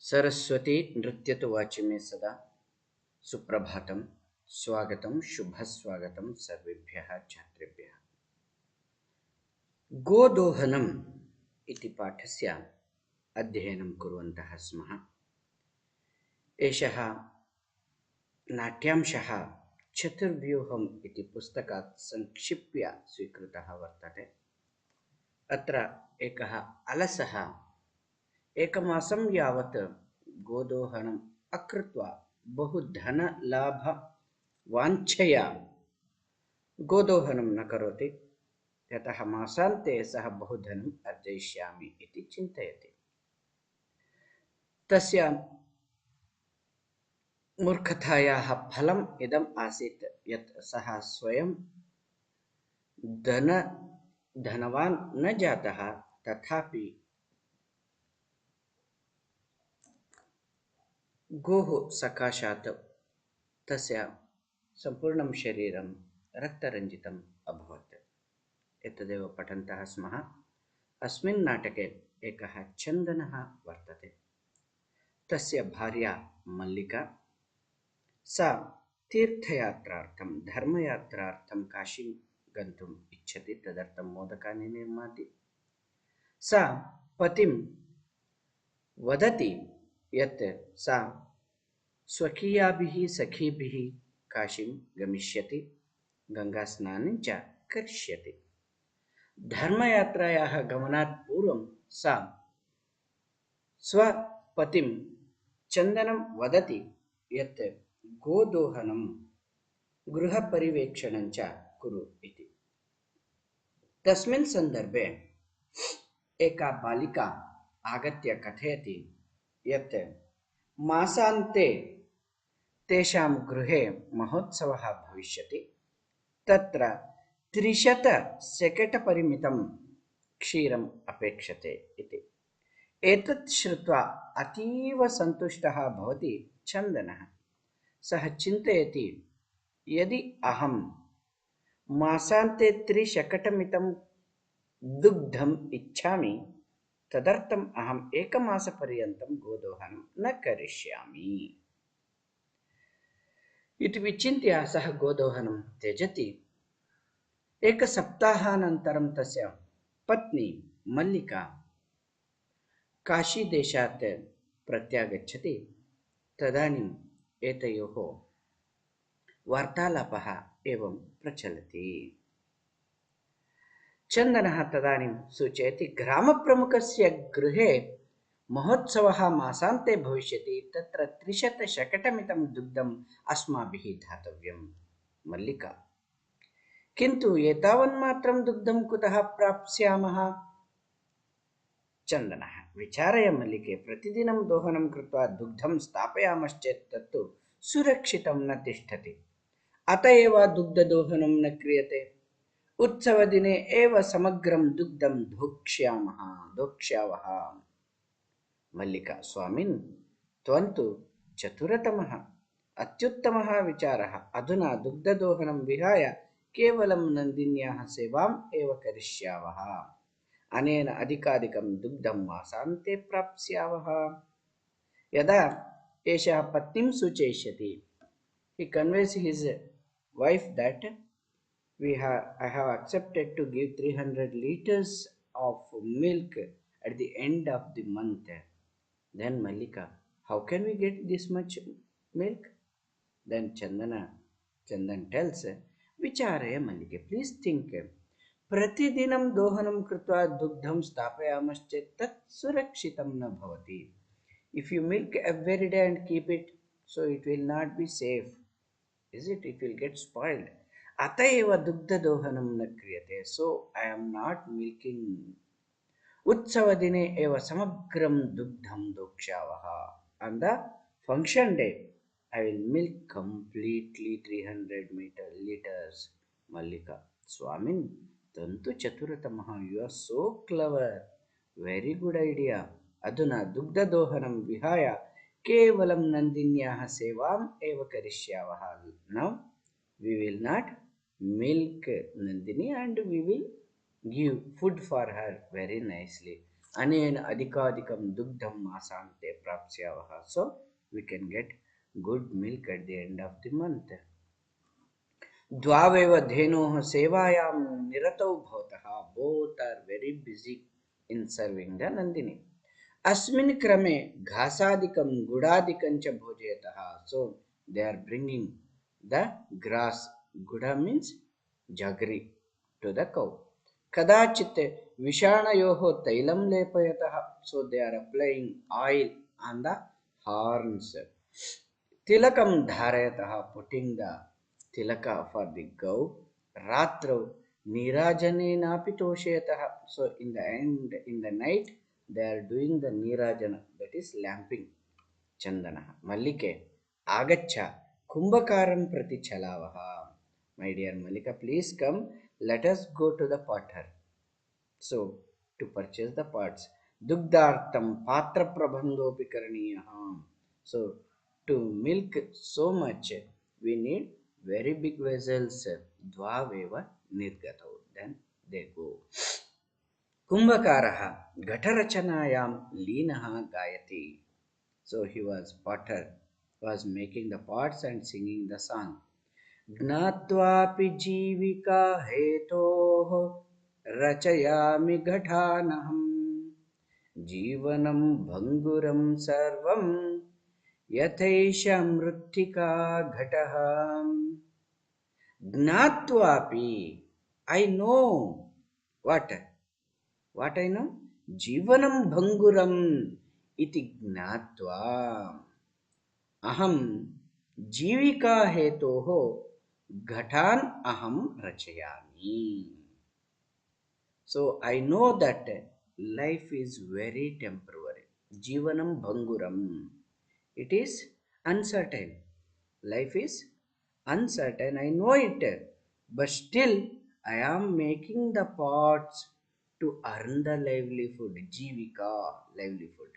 सरस्वती नृत्यतु वाचि मे सदा सुप्रभातं स्वागतं शुभस्वागतं सर्वेभ्यः छात्रेभ्यः। गोदोहनम् इति पाठस्य अध्ययनं कुर्वन्तः स्मः। एषः नाट्यांशः चतुर्व्यूहम् इति पुस्तकात् संक्षिप्य स्वीकृतः वर्तते। अत्र एकः अलसः एकमासं यावत् गोदोहनम् अकृत्वा बहु धनलाभ वाञ्छया गोदोहनं न करोति। यतः मासान्ते सः बहु धनम् अर्जयिष्यामि इति चिन्तयति। तस्य मूर्खतायाः फलम् इदम् आसीत् यत् सः स्वयं धनवान् न जातः, तथापि गोः सकाशात् तस्य सम्पूर्णं शरीरं रक्तरञ्जितम् अभवत्। एतदेव पठन्तः स्मः। अस्मिन् नाटके एकः चन्दनः वर्तते। तस्य भार्या मल्लिका, सा तीर्थयात्रार्थं धर्मयात्रार्थं काशीं गन्तुम् इच्छति। तदर्थं मोदकानि निर्माति। सा पतिं वदति यत् सा स्वकीयाभिः सखीभिः काशीं गमिष्यति, गङ्गास्नानं च करिष्यति। धर्मयात्रायाः गमनात् पूर्वं सा स्वपतिं चन्दनं वदति यत् गोदोहनं गृहपरिवेक्षणं च कुरु इति। तस्मिन् सन्दर्भे एका बालिका आगत्य कथयति यत् मासान्ते तेषां गृहे महोत्सवः भविष्यति। तत्र 300 सेकेटपरिमितं क्षीरम् अपेक्षते इति। एतत् श्रुत्वा अतीव सन्तुष्टः भवति चन्दनः। सः चिन्तयति, यदि अहं मासान्ते 3 शकटमितं दुग्धम् इच्छामि, तदर्थम् अहम् एकमासपर्यन्तं गोदोहनं न करिष्यामि इति विचिन्त्य सः गोदोहनं त्यजति। एकसप्ताहानन्तरं तस्य पत्नी मल्लिका काशीदेशात् प्रत्यागच्छति। तदानीम् एतयोः वार्तालापः एवं प्रचलति। चन्दनः तदानीं सूचयति, ग्रामप्रमुखस्य गृहे महोत्सवः मासान्ते भविष्यति, तत्र 300 शकटमितं दुग्धम् अस्माभिः दातव्यं। मल्लिका, किन्तु एतावन्मात्रं दुग्धं कुतः प्राप्स्यामः? चन्दनः, विचारय मल्लिके, प्रतिदिनं दोहनं कृत्वा दुग्धं स्थापयामश्चेत् तत्तु सुरक्षितं न तिष्ठति। अत एव दुग्धदोहनं न क्रियते। उत्सवदिने एव समग्रं दुग्धं भोक्ष्यावः। मल्लिका, स्वामिन्, त्वन्तु चतुरतमः, अत्युत्तमः विचारः। अधुना दुग्धदोहनं विहाय केवलं नन्दिन्याः सेवाम् एव करिष्यावः। अनेन अधिकाधिकं दुग्धं मासान्ते प्राप्स्यावः। यदा एषः पत्नीं सूचयिष्यति, he conveys his wife that I have accepted to give 300 liters of milk at the end of the month. Then Mallika, how can we get this much milk? Then Chandan tells, Vicharaya Mallike, please think. प्रतिदिनं दोहनं कृत्वा दुग्धं स्थापयामश्चेत् तत् सुरक्षितं न भवति. If you milk every day and keep it, so it will not be safe, is it? It will get spoiled. अत एव दुग्धदोहनं न क्रियते. So I am not milking. उत्सवदिने एव समग्रं दुग्धं दोक्ष्यावः. On the function day, I will milk completely 300 liters. Mallika, Swamin, Tantu Chaturatamaa, you are so clever. Very good idea. Aduna Dugda Dohanam Vihaya Kevalam Nandinyaha Sevam Eva Karishyavaha. Now we will not milk Nandini and we will give food for her very nicely. अनेन अधिकाधिकं दुग्धं मासान्ते प्राप्स्यावः. So we can get good milk at the end of the month. द्वावेव धेनोः सेवायां निरतौ भवतः. Both are very busy in serving the Nandini. अस्मिन् क्रमे घासादिकं गुडादिकं च भोजयतः. So they are bringing the grass. Guda means jaggery to the cow. कदाचित् विषाणयोः तैलं लेपयतः. So they are applying oil on the horns. तिलकं धारयतः, putting the tilaka for the cow. Ratrau nirajanenapi toshayatah. So in the end, in the night, they are doing the nirajana, that is lamping. Chandana Mallike Agacha Kumbhakaran Prati Chalavaha. My dear Malika, please come. Let us go to the potter. So to purchase the parts. Dugdhartam Patra Prabhandhopi Karaniyaha. So to milk so much, we need very big vessels. Dvaveva Nirgatau. Then they go. Kumbhakaraha Ghatarachanayam Linaha Gayati. So he was potter, was making the pots and singing the song. ज्ञात्वापि जीविका हेतोः रचयामि घटानहम् जीवनं भङ्गुरं सर्वं यथैष मृत्तिका घटः ज्ञात्वापि I know what I know जीवनं भङ्गुरं इति ज्ञात्वा अहं जीविका हेतोः घटान aham rachayami. So I know that life is very temporary. Jivanam bhanguram. It is uncertain. Life is uncertain. I know it. But still, I am making the pots to earn the livelihood. Jivika, livelihood.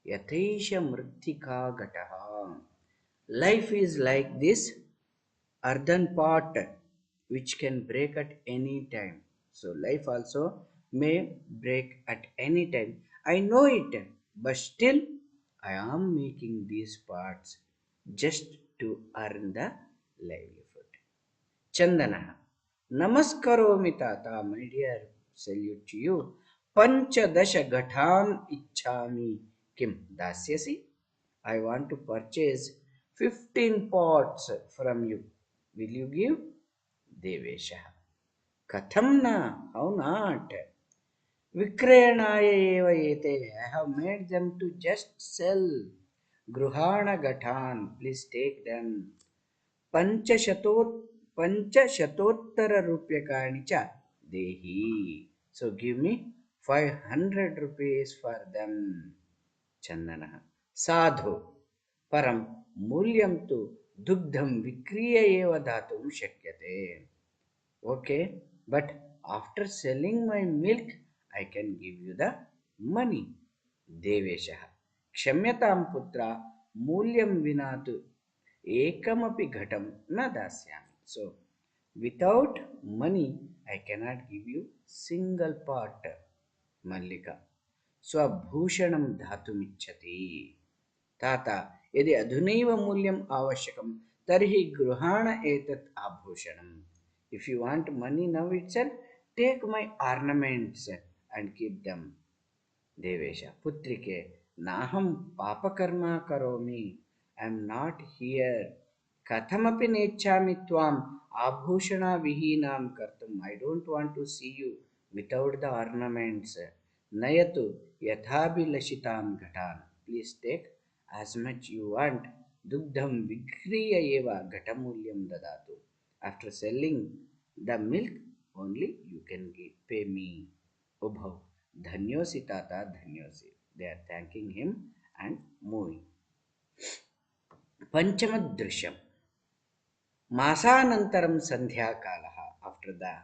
Yathesha mritika gataha. Life is like this earthen pot which can break at any time. So life also may break at any time. I know it, but still I am making these parts just to earn the livelihood. Chandana. Namaskaromi tata, my dear, salute to you. Panchadasha ghathan ichchami kim dasyasi. I want to purchase 15 pots from you. Will you give? Devesha. Katham na? How not? Vikrayanaya eva ete. I have made them to just sell. Gruhana gatan. Please take them. Panchashatot Panchashatottara rupyakani cha dehi. So give me 500 rupees for them. Chandana. Sadhu. Param mulyam tu dugdham vikriya eva dhatum shakyate. Okay, but after selling my milk, I can give you the money. Deveshaha. Kshamyatam putra mulyam vinatu ekamapi ghatam na dasyami. So, without money, I cannot give you single part. Mallika. स्वभूषणं धातुमिच्छति तात यदि अधुनैव मूल्यम् आवश्यकं तर्हि गृहाण एतत् आभूषणम्. If you want money now itself, take my ornaments and keep them. Devesha putrike naham papakarma karomi. I am not here. Kathamapi nechami tvam abhushana vihinam kartum. I don't want to see you without the ornaments. Nayatu yathabhilashitam ghatan. Please take as much you want. Dugdham vikriya eva ghatamulyam dadatu. After selling the milk, only you can pay me. Ubhav. Dhanyosi tata dhanyosi. They are thanking him and moving. Panchamadrishyam. Masanantaram sandhya kalaha. After the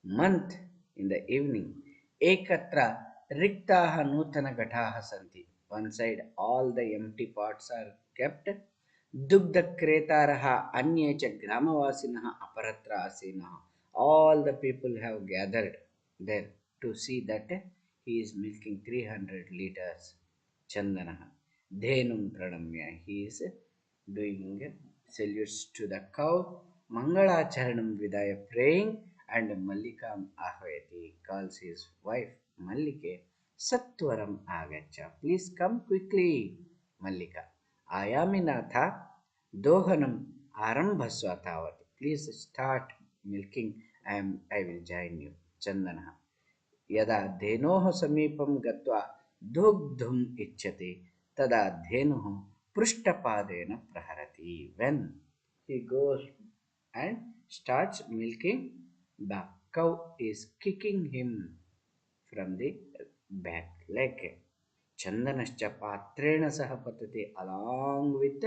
month in the evening. Ekatra riktaha nutana gataha santi. One side all the empty pots are kept. Dugdha kretaraha anyecha gramavasinaha aparatra asinaha. All the people have gathered there to see that he is milking 300 liters. Chandana. Dhenum pranamya. He is doing salutes to the cow. Mangalacharanam vidaya praying and Mallikam ahvayati calls his wife Mallike. Sattvaram agacha. Please come quickly. Mallika. Ayaminatha Dohanam Arambhasva Tavati. Please start milking. I will join you. Chandana. यदा धेनोः समीपं गत्वा दुग्धुम् इच्छति तदा धेनुः पृष्ठपादेन प्रहरति. When he goes and starts milking, the cow is kicking him from the back leg. चन्दनश्च पात्रेण सह पतति. Along with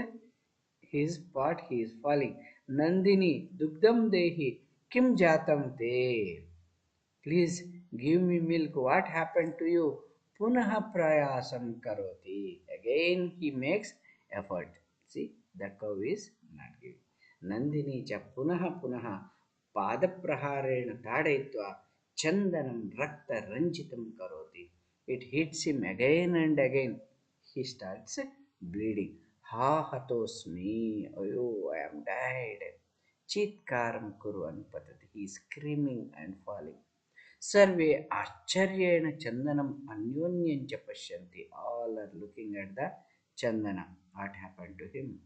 his part he is falling. Nandini dugdam dehi kim jatam te. Please give me milk. What happened to you? Punaha prayasam karoti. Again he makes effort. See, the cow is not giving. Nandini cha punaha punaha padapraharena tadayitva chandanam rakta ranjitam karoti. It hits him again and again. He starts bleeding. Ha hatosmi. Oh, I am died. Chitkaram kuruvan patati. He is screaming and falling. सर्वे आश्चर्येण चंदनम अन्योन्यं च पश्यन्ति. All are looking at the chandana. What happened to him?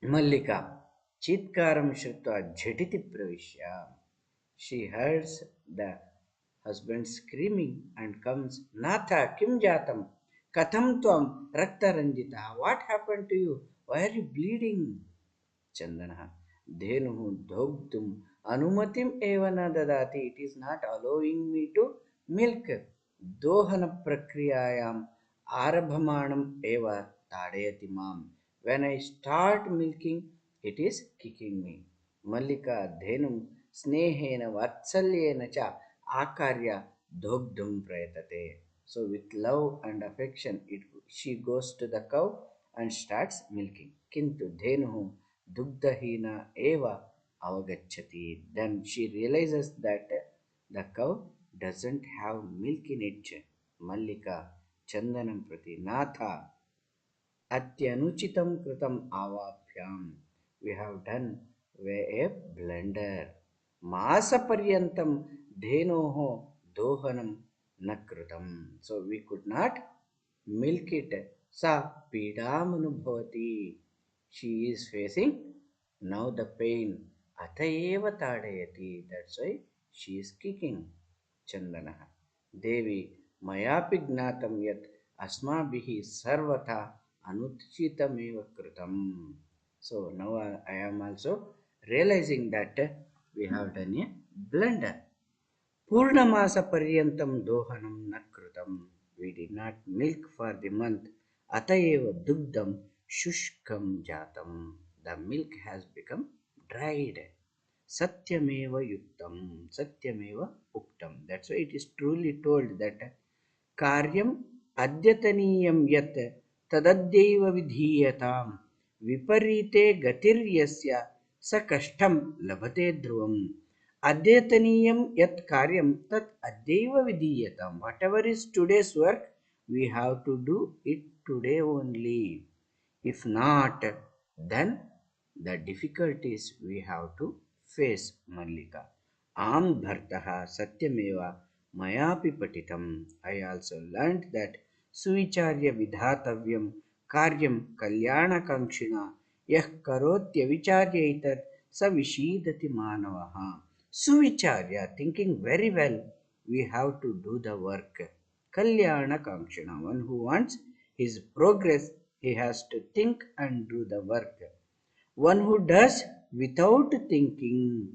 Mallika chitkaram shrutva jhatiti pravishya. She hears the husband screaming and comes. Natha kim jatam katham tvam rakta ranjita. What happened to you? Why are you bleeding? Chandana Dhenuhu Dhogdum Anumatim eva na dadati. It is not allowing me to milk. Dohana prakriyayam arabhamanam eva tadayati mam. When I start milking, it is kicking me. Mallika Dhenum Snehena Vatsalyena cha Akarya Dhogdum prayatate. So with love and affection, she goes to the cow and starts milking. Kintu Dhenuhu Dugdahina eva avagachati. Then she realizes that the cow doesn't have milk in it. Mallika Chandanam Prati Natha Atyanuchitam Kritam Avabhyam. We have done a blunder. Masa Paryantam Dhenoho Dohanam Nakrutam. So we could not milk it. Sa Pidam Anubhavati. She is facing now the pain. Atayeva Tadayati. That's why she is kicking. Chandana. Devi Mayapi Gnatam Yat Asmabihi Sarvata Anuchitameva Kritam. So now I am also realizing that we have done a blunder. Purnamasa Paryantam Dohanam Nakrutam. We did not milk for the month. Atayeva Dugdam Shushkam Jatam. The milk has become dried. Satyameva Yuktam. Satyameva Uktam. That's why it is truly told that Karyam Adyataniyam Yat Tadadyeva Vidhiyatam. Viparite Gatiryasya Sakashtam Labhate Dhruvam. Adyataniyam yat karyam tat adyeva vidhiyatam. Whatever is today's work, we have to do it today only. If not, then the difficulties we have to face. Mallika. Am bhartaha satyameva mayapi patitam. I also learned that suicharya vidhatavyam karyam kalyana kankshina yah karotya vicharya itat sa vishidati manavaha. Suvicharya, thinking very well, we have to do the work. Kalyana Kamshana, one who wants his progress, he has to think and do the work. One who does without thinking,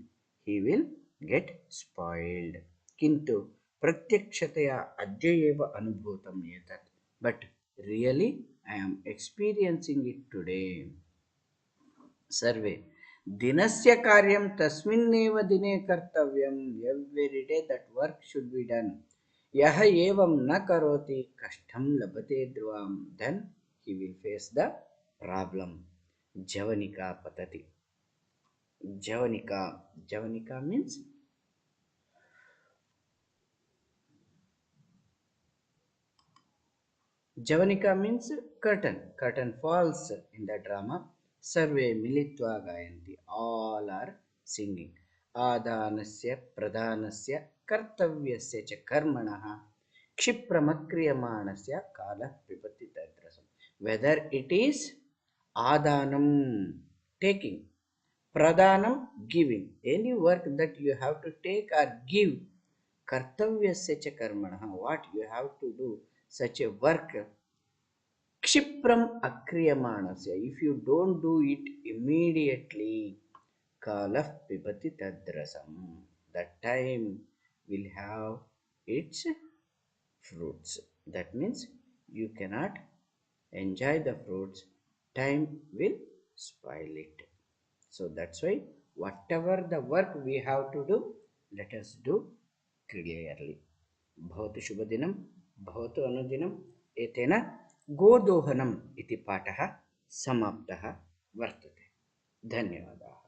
he will get spoiled. Kintu pratyakshataya adyayeva anubhutam etat. But really, I am experiencing it today. सर्वे दिनस्य कार्यं तस्मिन्नेव दिने कर्तव्यम्. Every day that work should be done. यह एवं न करोति कष्टं लभते ध्रुवम्. Then he will face the problem. जवनिका पतति. जवनिका means Javanika means curtain. Curtain falls in the drama. Sarve militva gayanti. All are singing. Adanasya pradhanasya kartavyasya cha karmanah kshipramakriyamanasya kala pipati tadrasam. Whether it is adanam, taking, pradhanam, giving, any work that you have to take or give, kartavyasya cha karmanah, what you have to do, such a work, kshipram akriyamanasya, if you don't do it immediately, kalaf pipati tadrasam, that time will have its fruits. That means you cannot enjoy the fruits, time will spoil it. So that's why whatever the work we have to do, let us do clearly. भवतु शुभदिनं, भवतु अनुदिनम्। एतेन गोदोहनम् इति पाठः समाप्तः वर्तते। धन्यवादाः।